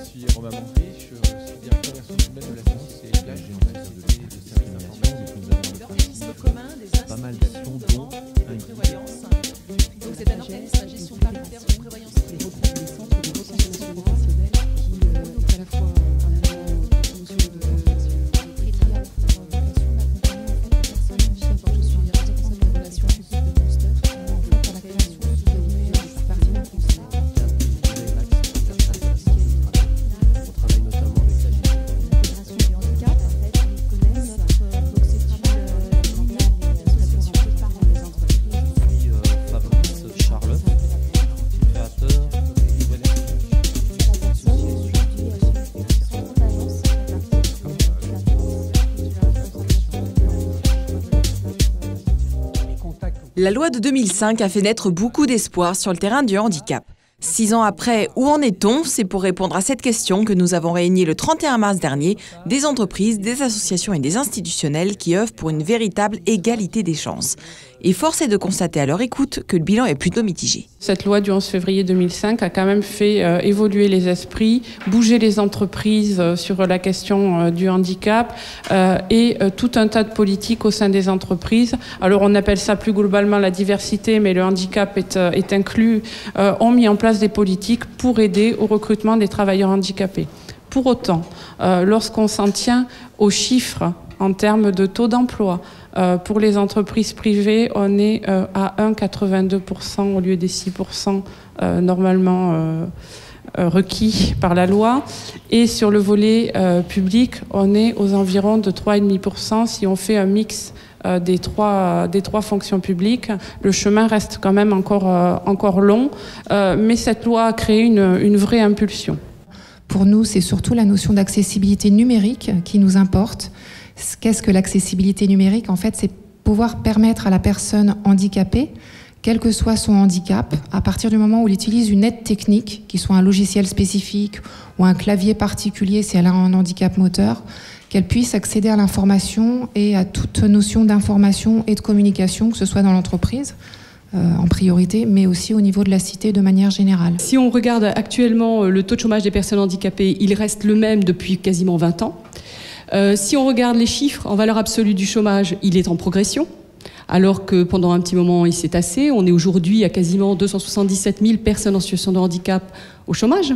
suis Romain Montrich, je suis directeur des ressources humaines de la CIS et plage l'organisme commun des pas mal d'actions dont de prévoyance. Donc c'est un organisme à gestion paritaire de prévoyance. Les centres de recentralisation professionnelle qui donc à la fois un élément de notion de critères pour vocation d'accompagner en fait les personnes. Je suis responsable des relations publiques de Monster. En fait, à la création se déroulait je suis partie d'un conseil. on travaille notamment avec la L'intégration du handicap, en fait, ils connaissent. Donc c'est travail mondial et association de parents des entreprises. Je suis Fabrice Charles, créateur de nouvelles La loi de 2005 a fait naître beaucoup d'espoir sur le terrain du handicap. 6 ans après, où en est-on? C'est pour répondre à cette question que nous avons réuni le 31 mars dernier des entreprises, des associations et des institutionnels qui œuvrent pour une véritable égalité des chances. Et force est de constater à leur écoute que le bilan est plutôt mitigé. Cette loi du 11 février 2005 a quand même fait évoluer les esprits, bouger les entreprises sur la question du handicap et tout un tas de politiques au sein des entreprises. Alors on appelle ça plus globalement la diversité, mais le handicap est inclus, ont mis en place des politiques pour aider au recrutement des travailleurs handicapés. Pour autant, lorsqu'on s'en tient aux chiffres en termes de taux d'emploi, pour les entreprises privées, on est à 1,82% au lieu des 6% normalement requis par la loi. Et sur le volet public, on est aux environs de 3,5% si on fait un mix des trois fonctions publiques. Le chemin reste quand même encore long, mais cette loi a créé une vraie impulsion. Pour nous, c'est surtout la notion d'accessibilité numérique qui nous importe. Qu'est-ce que l'accessibilité numérique? En fait, c'est pouvoir permettre à la personne handicapée, quel que soit son handicap, à partir du moment où elle utilise une aide technique, qui soit un logiciel spécifique ou un clavier particulier si elle a un handicap moteur, qu'elle puisse accéder à l'information et à toute notion d'information et de communication, que ce soit dans l'entreprise, en priorité, mais aussi au niveau de la cité de manière générale. Si on regarde actuellement le taux de chômage des personnes handicapées, il reste le même depuis quasiment 20 ans. Si on regarde les chiffres en valeur absolue du chômage, il est en progression, alors que pendant un petit moment il s'est tassé. On est aujourd'hui à quasiment 277 000 personnes en situation de handicap au chômage.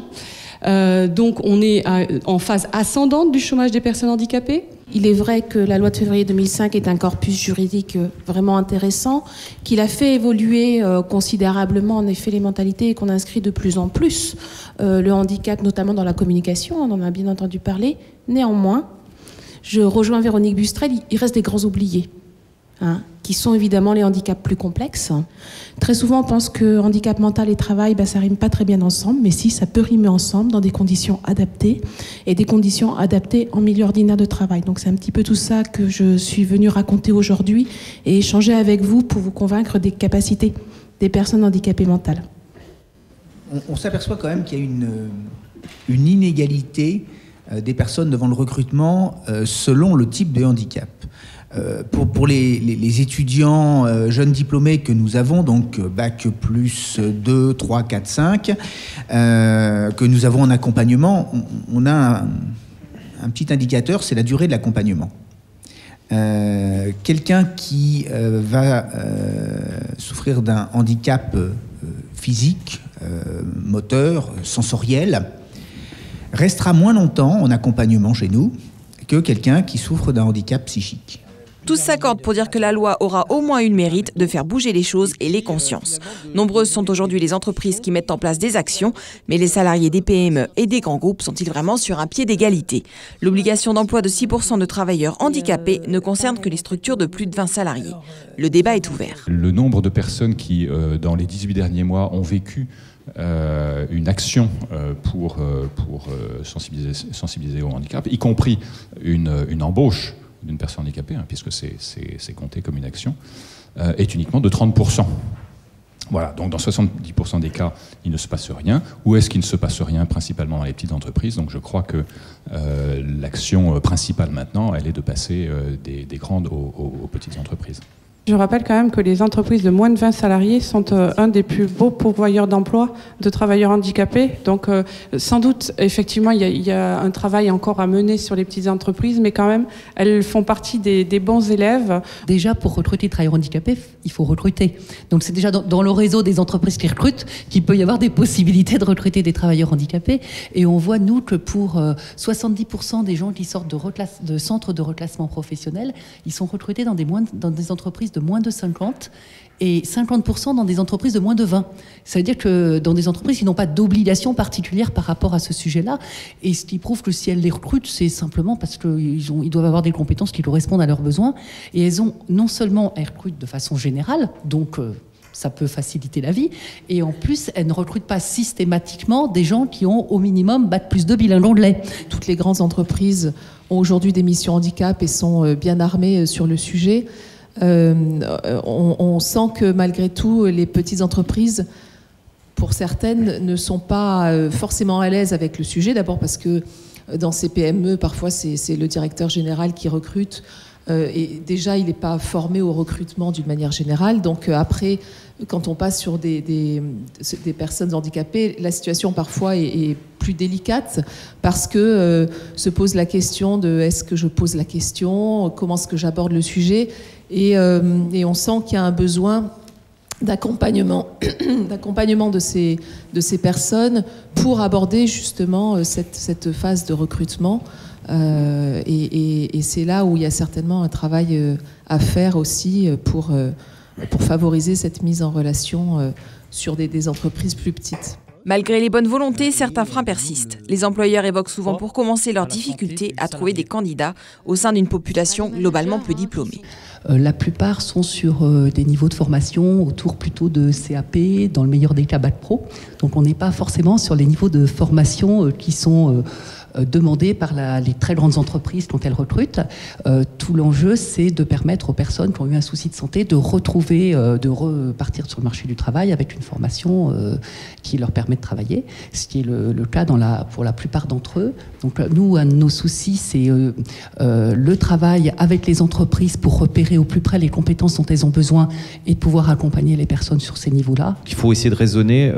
Donc on est en phase ascendante du chômage des personnes handicapées. Il est vrai que la loi de février 2005 est un corpus juridique vraiment intéressant, qu'il a fait évoluer considérablement en effet les mentalités et qu'on inscrit de plus en plus le handicap, notamment dans la communication, on en a bien entendu parler. Néanmoins, je rejoins Véronique Bustrel, il reste des grands oubliés, qui sont évidemment les handicaps plus complexes. Très souvent, on pense que handicap mental et travail, ça rime pas très bien ensemble, mais si, ça peut rimer ensemble dans des conditions adaptées, et des conditions adaptées en milieu ordinaire de travail. Donc c'est un petit peu tout ça que je suis venue raconter aujourd'hui et échanger avec vous pour vous convaincre des capacités des personnes handicapées mentales. On s'aperçoit quand même qu'il y a une inégalité des personnes devant le recrutement selon le type de handicap. Pour les étudiants jeunes diplômés que nous avons, donc bac plus 2, 3, 4, 5, que nous avons en accompagnement, on a un petit indicateur, c'est la durée de l'accompagnement. Quelqu'un qui va souffrir d'un handicap physique, moteur, sensoriel, restera moins longtemps en accompagnement chez nous que quelqu'un qui souffre d'un handicap psychique. Tous s'accordent pour dire que la loi aura au moins eu le mérite de faire bouger les choses et les consciences. Nombreuses sont aujourd'hui les entreprises qui mettent en place des actions, mais les salariés des PME et des grands groupes sont-ils vraiment sur un pied d'égalité? L'obligation d'emploi de 6% de travailleurs handicapés ne concerne que les structures de plus de 20 salariés. Le débat est ouvert. Le nombre de personnes qui, dans les 18 derniers mois, ont vécu une action pour sensibiliser au handicap, y compris une embauche d'une personne handicapée, puisque c'est compté comme une action, est uniquement de 30%. Voilà, donc dans 70% des cas, il ne se passe rien. Où est-ce qu'il ne se passe rien? Principalement dans les petites entreprises. Donc je crois que l'action principale maintenant, elle est de passer des grandes aux petites entreprises. Je rappelle quand même que les entreprises de moins de 20 salariés sont un des plus beaux pourvoyeurs d'emploi de travailleurs handicapés. Donc sans doute, effectivement, il y a un travail encore à mener sur les petites entreprises, mais quand même, elles font partie des bons élèves. Déjà, pour recruter des travailleurs handicapés, il faut recruter. Donc c'est déjà dans le réseau des entreprises qui recrutent qu'il peut y avoir des possibilités de recruter des travailleurs handicapés. Et on voit, nous, que pour 70% des gens qui sortent de centres de reclassement professionnel, ils sont recrutés dans des entreprises de moins de 50 et 50% dans des entreprises de moins de 20. Ça veut dire que dans des entreprises qui n'ont pas d'obligation particulière par rapport à ce sujet-là, et ce qui prouve que si elles les recrutent, c'est simplement parce qu'ils doivent avoir des compétences qui correspondent à leurs besoins, et elles ont non seulement, elles recrutent de façon générale, donc ça peut faciliter la vie, et en plus, elles ne recrutent pas systématiquement des gens qui ont au minimum Bac+2 bilingue anglais. Toutes les grandes entreprises ont aujourd'hui des missions handicap et sont bien armées sur le sujet. On sent que malgré tout, les petites entreprises, pour certaines, ne sont pas forcément à l'aise avec le sujet. D'abord parce que dans ces PME, parfois c'est le directeur général qui recrute. Et déjà, il n'est pas formé au recrutement d'une manière générale. Donc après, quand on passe sur des personnes handicapées, la situation parfois est plus délicate parce que se pose la question de est-ce que je pose la question, comment est-ce que j'aborde le sujet, et on sent qu'il y a un besoin d'accompagnement de ces personnes pour aborder justement cette phase de recrutement. Et c'est là où il y a certainement un travail à faire aussi pour favoriser cette mise en relation sur des entreprises plus petites. Malgré les bonnes volontés, certains freins persistent. Les employeurs évoquent souvent pour commencer leurs difficultés à trouver des candidats au sein d'une population globalement peu diplômée. La plupart sont sur des niveaux de formation autour plutôt de CAP, dans le meilleur des cas Bac Pro. Donc on n'est pas forcément sur les niveaux de formation qui sont demandés par les très grandes entreprises quand elles recrutent. Tout l'enjeu, c'est de permettre aux personnes qui ont eu un souci de santé de repartir sur le marché du travail avec une formation qui leur permet de travailler, ce qui est le cas pour la plupart d'entre eux. Donc nous, un de nos soucis, c'est le travail avec les entreprises pour repérer au plus près les compétences dont elles ont besoin et de pouvoir accompagner les personnes sur ces niveaux-là. Il faut essayer de raisonner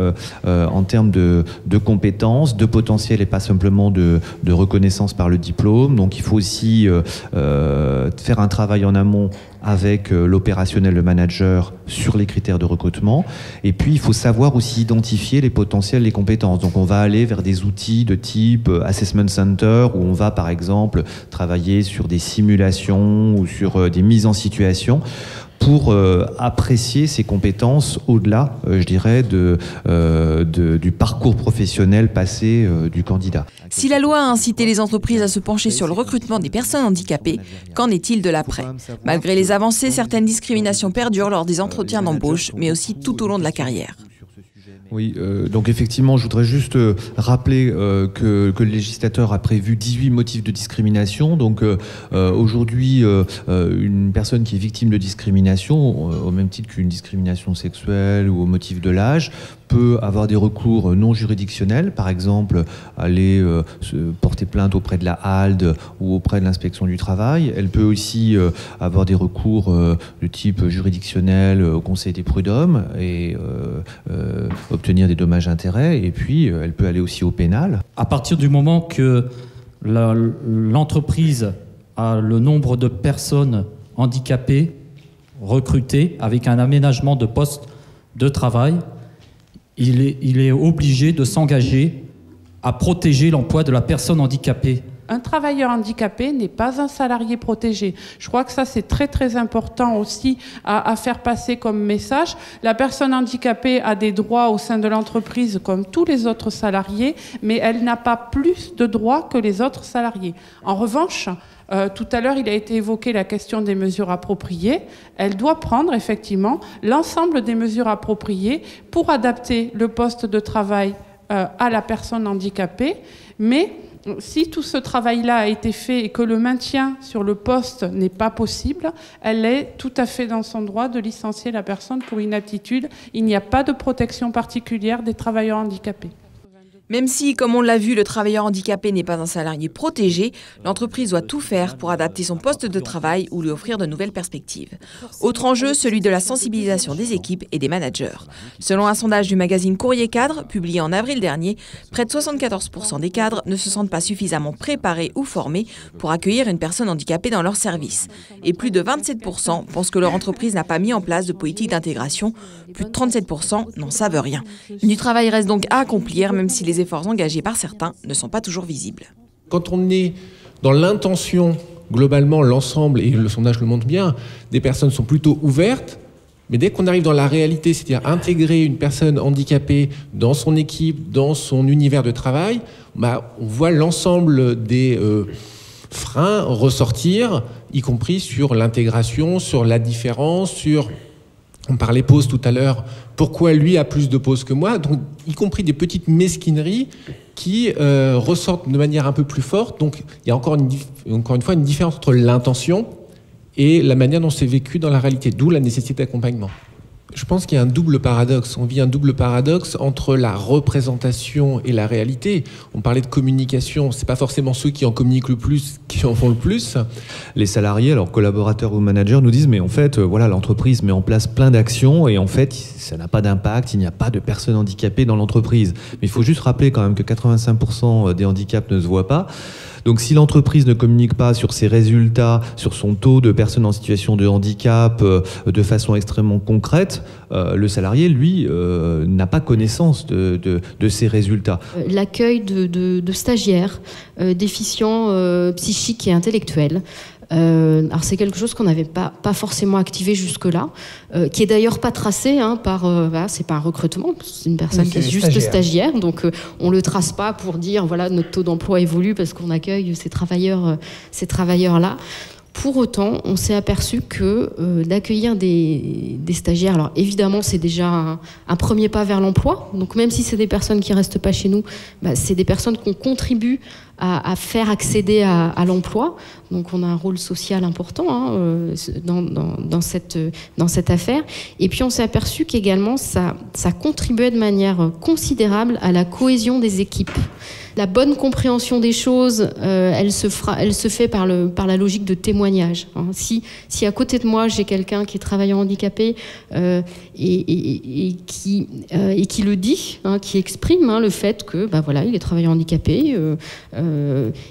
en termes de compétences, de potentiel et pas simplement de reconnaissance par le diplôme. Donc il faut aussi faire un travail en amont avec l'opérationnel, le manager, sur les critères de recrutement. Et puis, il faut savoir aussi identifier les potentiels, les compétences. Donc, on va aller vers des outils de type Assessment Center, où on va, par exemple, travailler sur des simulations ou sur des mises en situation pour apprécier ces compétences au-delà, je dirais, du parcours professionnel passé du candidat. Si la loi a incité les entreprises à se pencher sur le recrutement des personnes handicapées, qu'en est-il de l'après? Malgré les avancées, certaines discriminations perdurent lors des entretiens d'embauche, mais aussi tout au long de la carrière. Oui, donc effectivement, je voudrais juste rappeler que le législateur a prévu 18 motifs de discrimination. Donc aujourd'hui, une personne qui est victime de discrimination, au même titre qu'une discrimination sexuelle ou au motif de l'âge, peut avoir des recours non juridictionnels, par exemple aller se porter plainte auprès de la HALD ou auprès de l'inspection du travail. Elle peut aussi avoir des recours de type juridictionnel au Conseil des prud'hommes et obtenir des dommages-intérêts, et puis elle peut aller aussi au pénal. À partir du moment que l'entreprise a le nombre de personnes handicapées recrutées avec un aménagement de poste de travail, il est obligé de s'engager à protéger l'emploi de la personne handicapée. Un travailleur handicapé n'est pas un salarié protégé. Je crois que ça, c'est très très important aussi à faire passer comme message. La personne handicapée a des droits au sein de l'entreprise comme tous les autres salariés, mais elle n'a pas plus de droits que les autres salariés. En revanche, tout à l'heure, il a été évoqué la question des mesures appropriées. Elle doit prendre effectivement l'ensemble des mesures appropriées pour adapter le poste de travail à la personne handicapée, mais si tout ce travail-là a été fait et que le maintien sur le poste n'est pas possible, elle est tout à fait dans son droit de licencier la personne pour inaptitude. Il n'y a pas de protection particulière des travailleurs handicapés. Même si, comme on l'a vu, le travailleur handicapé n'est pas un salarié protégé, l'entreprise doit tout faire pour adapter son poste de travail ou lui offrir de nouvelles perspectives. Autre enjeu, celui de la sensibilisation des équipes et des managers. Selon un sondage du magazine Courrier Cadre, publié en avril dernier, près de 74% des cadres ne se sentent pas suffisamment préparés ou formés pour accueillir une personne handicapée dans leur service. Et plus de 27% pensent que leur entreprise n'a pas mis en place de politique d'intégration. Plus de 37% n'en savent rien. Du travail reste donc à accomplir, même si les efforts engagés par certains ne sont pas toujours visibles. Quand on est dans l'intention, globalement, l'ensemble, et le sondage le montre bien, des personnes sont plutôt ouvertes, mais dès qu'on arrive dans la réalité, c'est-à-dire intégrer une personne handicapée dans son équipe, dans son univers de travail, on voit l'ensemble des freins ressortir, y compris sur l'intégration, sur la différence, sur... On parlait pause tout à l'heure, pourquoi lui a plus de pauses que moi, donc y compris des petites mesquineries qui ressortent de manière un peu plus forte. Donc il y a encore une fois une différence entre l'intention et la manière dont c'est vécu dans la réalité, d'où la nécessité d'accompagnement. Je pense qu'il y a un double paradoxe. On vit un double paradoxe entre la représentation et la réalité. On parlait de communication, c'est pas forcément ceux qui en communiquent le plus qui en font le plus. Les salariés, alors collaborateurs ou managers, nous disent mais en fait, voilà, l'entreprise met en place plein d'actions et en fait, ça n'a pas d'impact, il n'y a pas de personnes handicapées dans l'entreprise. Mais il faut juste rappeler quand même que 85% des handicaps ne se voient pas. Donc si l'entreprise ne communique pas sur ses résultats, sur son taux de personnes en situation de handicap de façon extrêmement concrète, le salarié, lui, n'a pas connaissance de ces résultats. L'accueil de stagiaires déficients psychiques et intellectuels. Alors c'est quelque chose qu'on n'avait pas forcément activé jusque-là, qui est d'ailleurs pas tracé par, c'est pas un recrutement, c'est une personne qui est juste stagiaire, donc on le trace pas pour dire voilà notre taux d'emploi évolue parce qu'on accueille ces travailleurs-là. Pour autant, on s'est aperçu que d'accueillir des stagiaires, alors évidemment c'est déjà un premier pas vers l'emploi, donc même si c'est des personnes qui restent pas chez nous, c'est des personnes qu'on contribue à faire accéder à l'emploi. Donc on a un rôle social important dans cette affaire. Et puis on s'est aperçu qu'également ça contribuait de manière considérable à la cohésion des équipes. La bonne compréhension des choses, elle se fait par la logique de témoignage. Si à côté de moi j'ai quelqu'un qui est travailleur handicapé et qui le dit, qui exprime le fait que voilà, il est travailleur handicapé,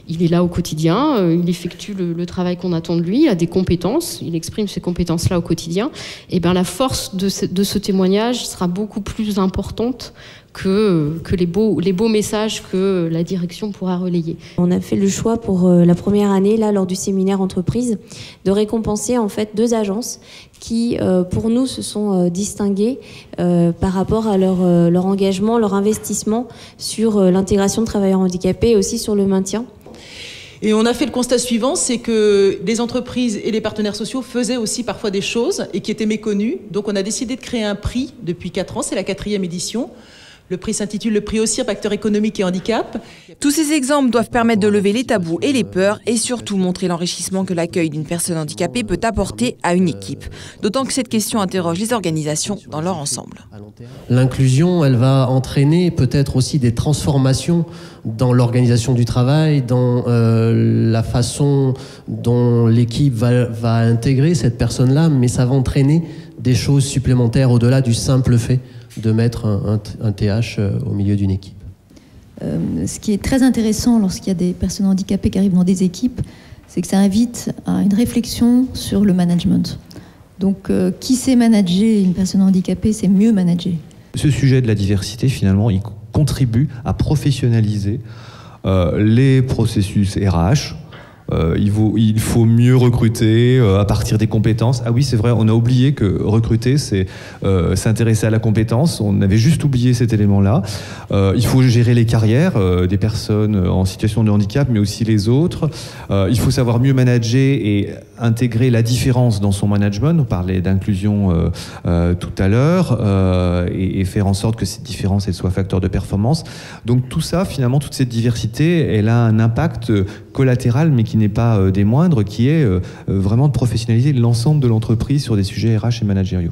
il est là au quotidien, il effectue le travail qu'on attend de lui, il a des compétences, il exprime ces compétences-là au quotidien, et la force de ce témoignage sera beaucoup plus importante que les beaux messages que la direction pourra relayer. On a fait le choix pour la première année, là, lors du séminaire entreprise, de récompenser en fait 2 agences qui, pour nous, se sont distinguées par rapport à leur engagement, leur investissement sur l'intégration de travailleurs handicapés et aussi sur le maintien. Et on a fait le constat suivant, c'est que les entreprises et les partenaires sociaux faisaient aussi parfois des choses et qui étaient méconnues. Donc on a décidé de créer un prix depuis 4 ans, c'est la 4e édition. Le prix s'intitule le prix OSIRP, acteur économique et handicap. Tous ces exemples doivent permettre de lever les tabous et les peurs et surtout montrer l'enrichissement que l'accueil d'une personne handicapée peut apporter à une équipe. D'autant que cette question interroge les organisations dans leur ensemble. L'inclusion, elle va entraîner peut-être aussi des transformations dans l'organisation du travail, dans la façon dont l'équipe va intégrer cette personne-là, mais ça va entraîner des choses supplémentaires au-delà du simple fait de mettre un TH au milieu d'une équipe. Ce qui est très intéressant lorsqu'il y a des personnes handicapées qui arrivent dans des équipes, c'est que ça invite à une réflexion sur le management. Donc, qui sait manager une personne handicapée, c'est mieux manager. Ce sujet de la diversité, finalement, il contribue à professionnaliser les processus RH. Il faut mieux recruter à partir des compétences. Ah oui, c'est vrai, on a oublié que recruter, c'est s'intéresser à la compétence. On avait juste oublié cet élément-là. Il faut gérer les carrières des personnes en situation de handicap, mais aussi les autres. Il faut savoir mieux manager et intégrer la différence dans son management. On parlait d'inclusion tout à l'heure et faire en sorte que cette différence elle soit facteur de performance. Donc tout ça, finalement, toute cette diversité, elle a un impact collatéral, mais qui n'est pas des moindres, qui est vraiment de professionnaliser l'ensemble de l'entreprise sur des sujets RH et managériaux.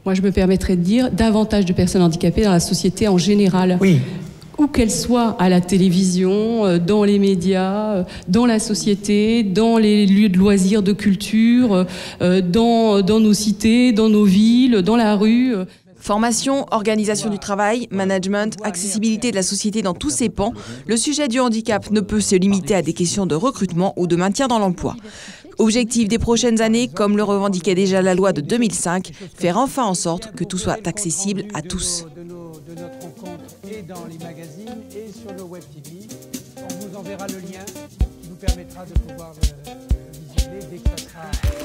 Moi, je me permettrais de dire davantage de personnes handicapées dans la société en général. Oui. où qu'elle soit, à la télévision, dans les médias, dans la société, dans les lieux de loisirs, de culture, dans nos cités, dans nos villes, dans la rue. Formation, organisation du travail, management, accessibilité de la société dans tous ses pans, le sujet du handicap ne peut se limiter à des questions de recrutement ou de maintien dans l'emploi. Objectif des prochaines années, comme le revendiquait déjà la loi de 2005, faire enfin en sorte que tout soit accessible à tous. De notre rencontre et dans les magazines et sur le web TV. On vous enverra le lien qui vous permettra de pouvoir le visionner dès que ça sera